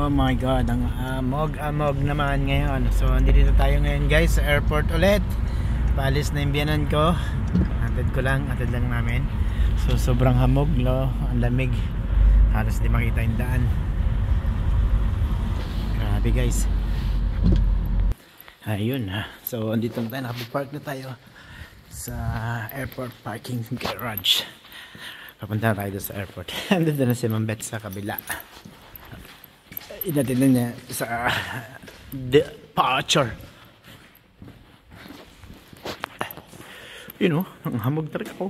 Oh my god, ang amog naman ngayon. So andito tayo ngayon guys sa airport ulit. Paalis na yung biyanan ko. Hatid lang namin. So sobrang hamog, no? Ang lamig. Halos di makita yung daan. Grabe guys. Ayun ha. So andito na tayo, nakapark na tayo sa airport parking garage. Papunta tayo sa airport. Andito na si Ma'am Beth sa kabila. Inatin na niya sa departure. You know, ang hamog talaga ako.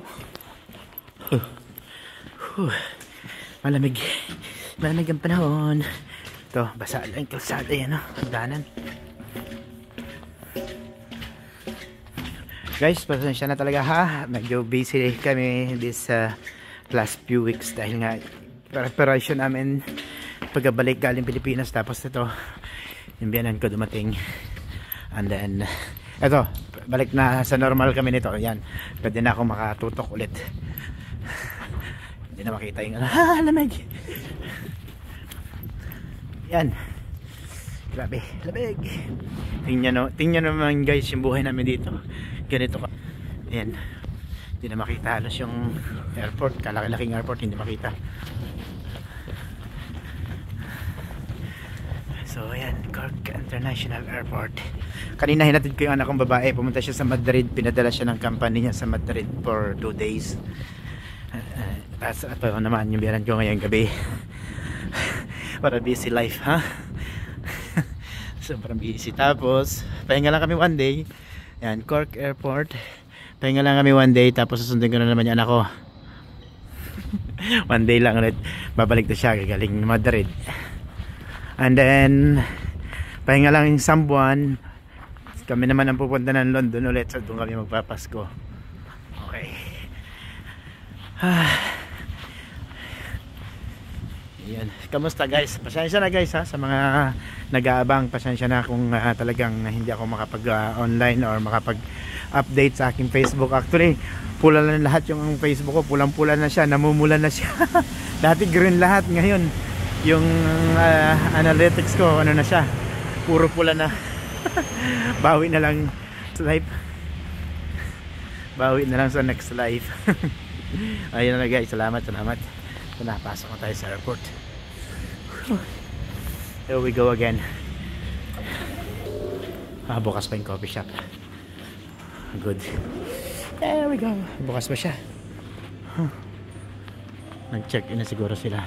Malamig ang panahon. Ito, basa lang yung kalsada yan, no? Hagdanan. Guys, pasensya na talaga ha. Medyo busy kami this last few weeks dahil nga preparation namin pagkabalik galing Pilipinas. Tapos ito, yung biyanan ko dumating. And then, ito, balik na sa normal kami nito. Yan, pwede na ako makatutok ulit. Hindi na makita yung lamig. Yan. Grabe, lamig. Tingnan naman guys yung buhay namin dito. Ganito ka. Yan. Hindi na makita halos yung airport. Kalaki-laking airport, hindi makita. So ayan, Cork International Airport. Kanina hinatid ko yung anak kong babae. Pumunta siya sa Madrid. Pinadala siya ng company niya sa Madrid for 2 days. Tapos ito naman yung biyanan ko ngayong gabi. Para busy life, ha? Sobrang busy. Tapos pahinga lang kami 1 day. Yan, Cork Airport. Pahinga lang kami 1 day. Tapos susundin ko na naman yung anak ko. 1 day lang ulit. Babalik na siya galing Madrid. And then pahinga lang yung Sambuan. Kami naman ang pupunta ng London ulit. So doon kami magpapasko. Okay. Yan. Kamusta guys? Pasensya na guys ha, sa mga nag-aabang. Pasensya na kung talagang hindi ako makapag-online or makapag-update sa aking Facebook. Actually, pula na lahat yung Facebook ko. Pulang-pula na siya, namumula na siya. Dati green lahat, ngayon yung analytics ko, ano na siya, puro pula na. Bawi na lang sa live. Bawi na lang sa next live. Ayun na guys, salamat. So napasok na tayo sa airport. Here we go again. Bukas pa yung coffee shop. Good. There we go. Bukas pa siya. Nag-check in na siguro sila.